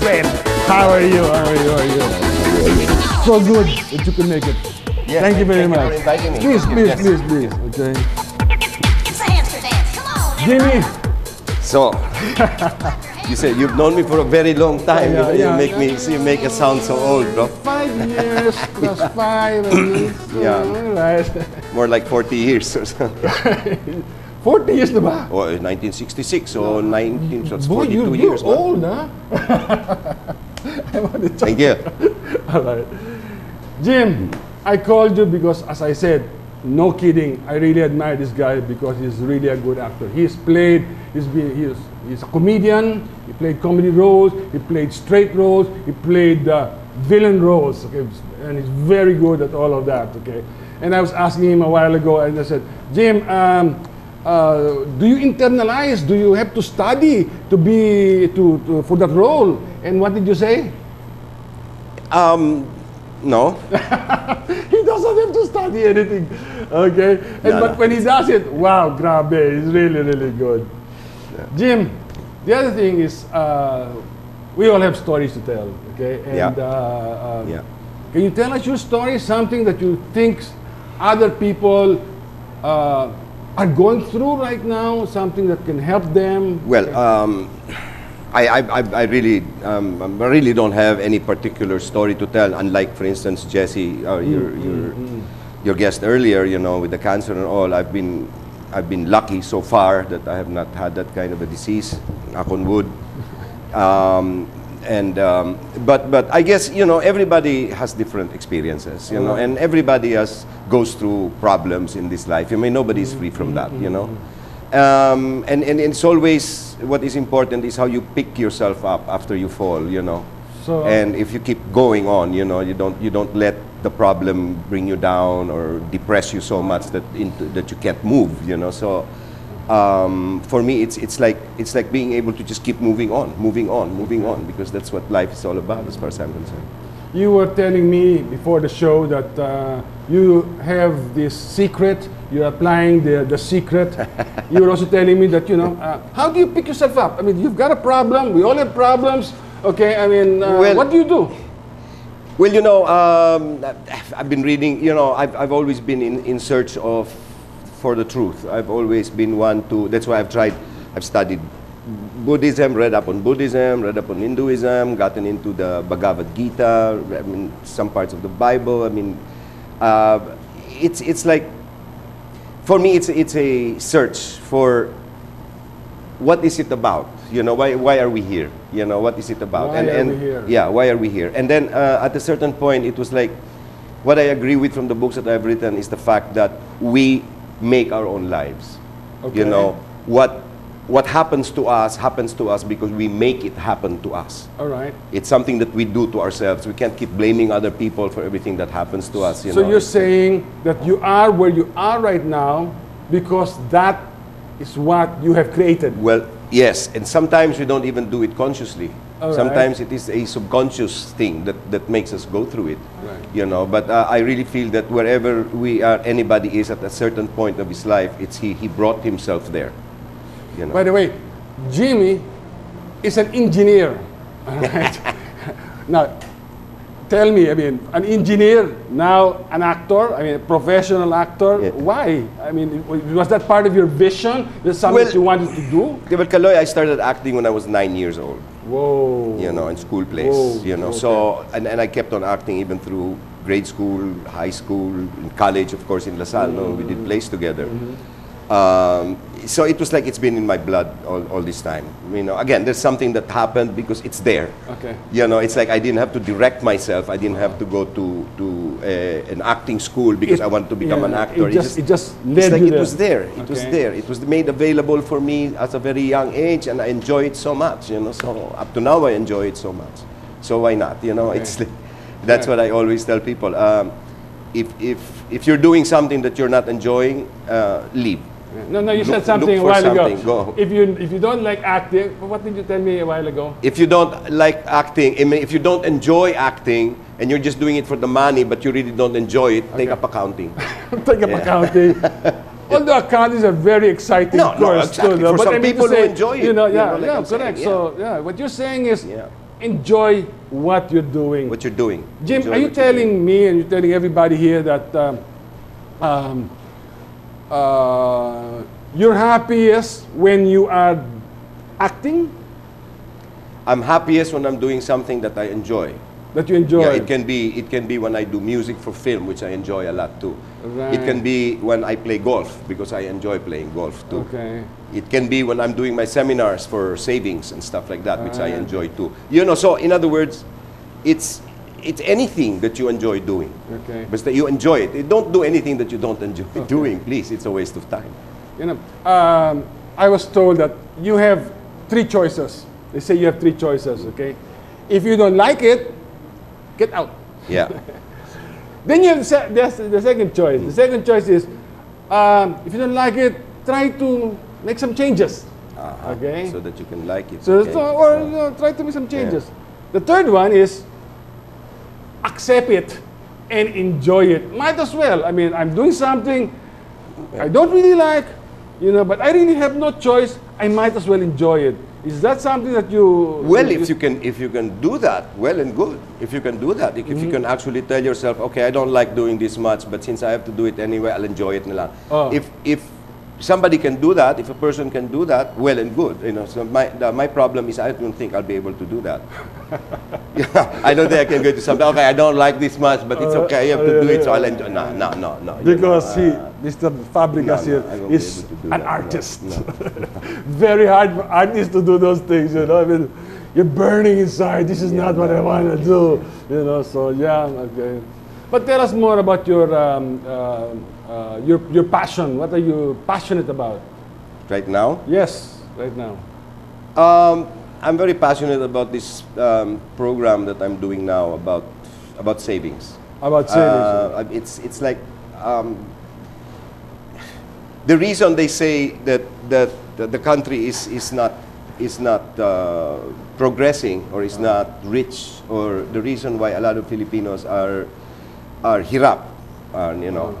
friend. How are you? How are you? How are you? So good that you can make it. Yes, thank you very much. For inviting me. Please, please, Yes. please. Okay. It's a hamster dance. Come on, Jimmy. So, you say you've known me for a very long time. Yeah, you yeah. make me, you make us sound so old, bro. 5 years plus 5. Yeah. Right. More like 40 years or something. 40 years na ba? Or 1966, so 19, so it's Boy, 42 you're years. man. old, huh? I want to Thank you. All right. Jim, I called you because, as I said, no kidding, I really admire this guy because he's really a good actor. He's a comedian, he played comedy roles, he played straight roles, he played villain roles, okay? And he's very good at all of that, okay? And I was asking him a while ago, and I said, Jim, do you internalize? Do you have to study to be for that role? And what did you say? No. He doesn't have to study anything, okay? And, but when he does it, wow, grabe, he's really, really good. Yeah. Jim, the other thing is, we all have stories to tell, okay? And Yeah. can you tell us your story, something that you think other people are going through right now, something that can help them? Well, I really don't have any particular story to tell. Unlike, for instance, Jesse, your guest earlier, you know, with the cancer and all. I've been lucky so far that I have not had that kind of a disease. Knock on wood. But I guess, you know, everybody has different experiences, you know, and everybody goes through problems in this life. I mean, nobody is free from that, you know. And it's always, what is important is how you pick yourself up after you fall, you know. So, and if you keep going on, you know, you don't let the problem bring you down or depress you so much that you can't move, you know. So for me, it's like being able to just keep moving on, because that's what life is all about, as far as I'm concerned. you were telling me before the show that you have this secret, you're applying the secret. You were also telling me that, you know, how do you pick yourself up? I mean, you've got a problem, we all have problems, okay? I mean, well, what do you do? Well, you know, I've been reading, you know, I've always been in search for the truth. I've always been one to, that's why I've studied Buddhism, read up on Buddhism, read up on Hinduism, gotten into the Bhagavad Gita, I mean, some parts of the Bible. I mean, it's like, for me, it's a search for what is it about? You know, why are we here? You know, what is it about? Why are we here? Yeah, why are we here? And then at a certain point, it was like, what I agree with from the books that I've written is the fact that we make our own lives. Okay. You know, what happens to us because we make it happen to us. All right. It's something that we do to ourselves. We can't keep blaming other people for everything that happens to us. You So know? you're saying that you are where you are right now because that is what you have created. Well, yes, and sometimes we don't even do it consciously. All right. Sometimes it is a subconscious thing that makes us go through it. Right. You know, but I really feel that wherever we are, anybody is at a certain point of his life, it's he brought himself there. You know? By the way, Jimmy is an engineer. All right. Now, tell me, I mean, an engineer, now an actor, I mean, a professional actor. Yeah. Why? I mean, was that part of your vision? Is something Well, that you wanted to do? Okay, but Caloy, I started acting when I was 9 years old. Whoa. You know, in school plays. Whoa. You know, Okay. so and I kept on acting even through grade school, high school, in college, of course, in LaSalle. No, we did plays together. So it was like it's been in my blood all this time. You know, again, there's something that happened because it's there. Okay. You know, it's like I didn't have to direct myself. I didn't have to go to an acting school because I wanted to become an actor. It just it's led like you it there. was there. It was Okay. there. It was made available for me at a very young age, and I enjoy it so much. You know, so up to now I enjoy it so much. So why not? You know, Okay. it's that's what I always tell people. If you're doing something that you're not enjoying, leave. No, you Look- said something look a for while ago. something. Go. If you don't like acting, what did you tell me a while ago? If you don't like acting, I mean, if you don't enjoy acting and you're just doing it for the money, but you really don't enjoy it, take up accounting. Take up accounting. Although accounting is a very exciting No, course exactly. too. For but some I mean people to say, who enjoy it, you know, you know, like I'm correct. saying, So, what you're saying is, Yeah. enjoy what you're doing. What you're doing. Jim, Enjoy are you what you're doing. telling me and you're telling everybody here that you're happiest when you are acting? I'm happiest when I'm doing something that I enjoy. That you enjoy? Yeah, it can be when I do music for film, which I enjoy a lot too. Right. It can be when I play golf, because I enjoy playing golf too. Okay. It can be when I'm doing my seminars for savings and stuff like that, which I Right. enjoy too. You know, so in other words, it's anything that you enjoy doing. Okay. But that you enjoy it. Don't do anything that you don't enjoy doing, please. It's a waste of time. You know, I was told that you have 3 choices. They say you have 3 choices, okay? If you don't like it, get out. Yeah. Then you have the second choice. The second choice is, if you don't like it, try to make some changes. Okay? So that you can like it. So, okay. or you know, try to make some changes. The third one is, accept it and enjoy it. Might as well. I mean, I'm doing something I don't really like, you know, but I really have no choice. I might as well enjoy it. Is that something that you... Well, if you can do that, well and good. If you can do that, if you can actually tell yourself, okay, I don't like doing this much, but since I have to do it anyway, I'll enjoy it na lang. Oh. If somebody can do that, if a person can do that, well and good. You know, so my problem is I don't think I'll be able to do that. I don't think I can go to something. Okay, I don't like this much, but it's okay. You have to do it, so I'll enjoy. No. Because Mr. Fabregas here I won't be is able to do an that. artist. No. Very hard for artists to do those things, you know. I mean, you're burning inside. This is not what I want to do, you know. So yeah, okay. But tell us more about your passion. What are you passionate about? Right now, Yes, right now. I'm very passionate about this program that I'm doing now about savings. About savings. It's like the reason they say that the country is not progressing or is not rich, or the reason why a lot of Filipinos are hirap, you know,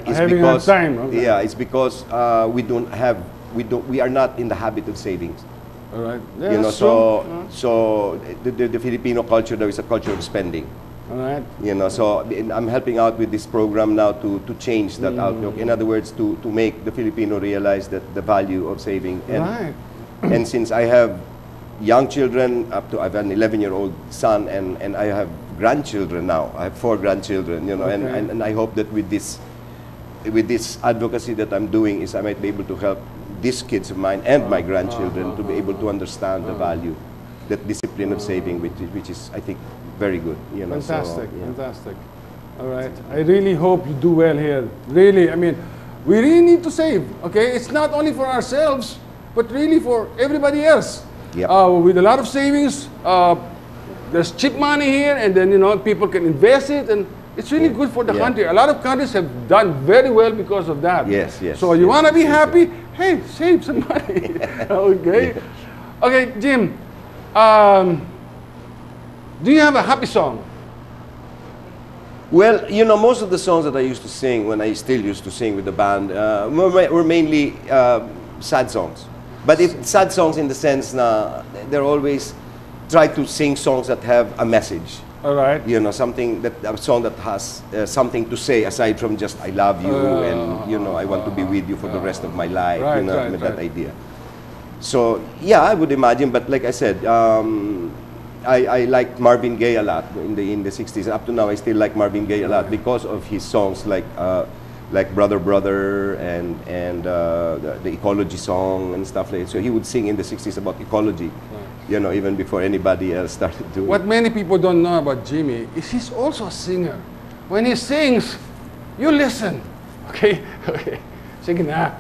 is Having a because hard time, okay. yeah, it's because we are not in the habit of savings. All right. Yeah, You know, that's true. so the Filipino culture, there is a culture of spending. All right. You know, so I'm helping out with this program now to change that outlook. In other words, to make the Filipino realize that the value of saving. And, Right. and since I have young children, I have an 11-year-old son, and I have grandchildren now. I have 4 grandchildren, you know, Okay. and I hope that with this advocacy that I'm doing is I might be able to help these kids of mine and my grandchildren to be able to understand the value, that discipline of saving, which is, I think, very good. You know, Fantastic, so, yeah. fantastic. All right. I really hope you do well here. Really, I mean, we really need to save, okay? It's not only for ourselves, but really for everybody else. Yep. With a lot of savings, there's cheap money here, and then, you know, people can invest it, and it's really good for the Yeah. country. A lot of countries have done very well because of that. Yes, yes, So you yes, want to be yes, happy? Hey, save some money. Okay. Okay, Jim. Do you have a happy song? Well, you know, most of the songs that I used to sing when I still used to sing with the band were mainly sad songs. But sad songs in the sense na they're always try to sing songs that have a message. All right. You know, a song that has something to say aside from just I love you and you know I want to be with you for the rest of my life. Right, you know, right, that right. idea. So yeah, I would imagine. But like I said, I liked Marvin Gaye a lot in the 60s. Up to now, I still like Marvin Gaye a lot because of his songs like Brother Brother and the ecology song and stuff like that. So he would sing in the 60s about ecology. You know, even before anybody else started doing What it. many people don't know about Jimmy is he's also a singer. When he sings, you listen. Okay? Okay. Sige na.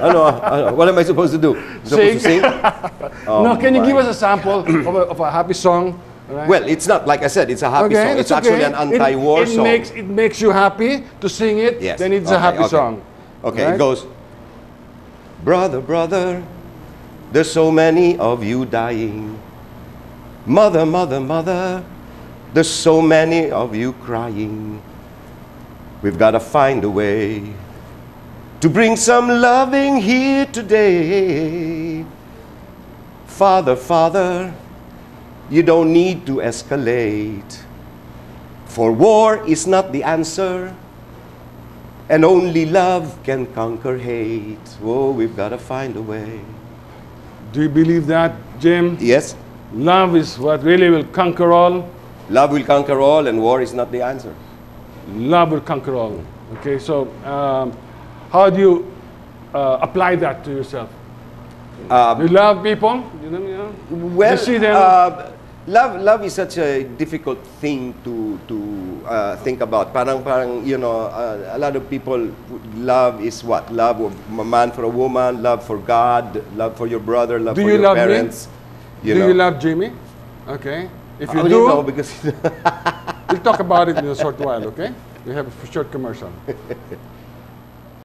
ano, what am I supposed to do? Supposed to sing? No, can you my. give us a sample of a happy song? Right? Well, it's not, like I said, it's a happy song. It's that's actually okay. an anti-war song. It makes you happy to sing it, Yes. then it's a happy song. Okay, Right? it goes, Brother, brother, there's so many of you dying. Mother, mother, mother, there's so many of you crying. We've got to find a way to bring some loving here today. Father, Father, You don't need to escalate. For war is not the answer. And only love can conquer hate. Whoa, we've got to find a way. Do you believe that, Jim? Yes, Love is what really will conquer all. love will conquer all and war is not the answer. Love will conquer all. Okay, so how do you apply that to yourself? You love people? You know? Well, You see them? love is such a difficult thing to think about. Parang you know, a lot of people, love is what? Love of a man for a woman, love for God, love for your brother, love Do for you your love me? parents. Do know. you love Jimmy? Okay. If you I do, don't know because we'll talk about it in a short while, okay? We have a short commercial.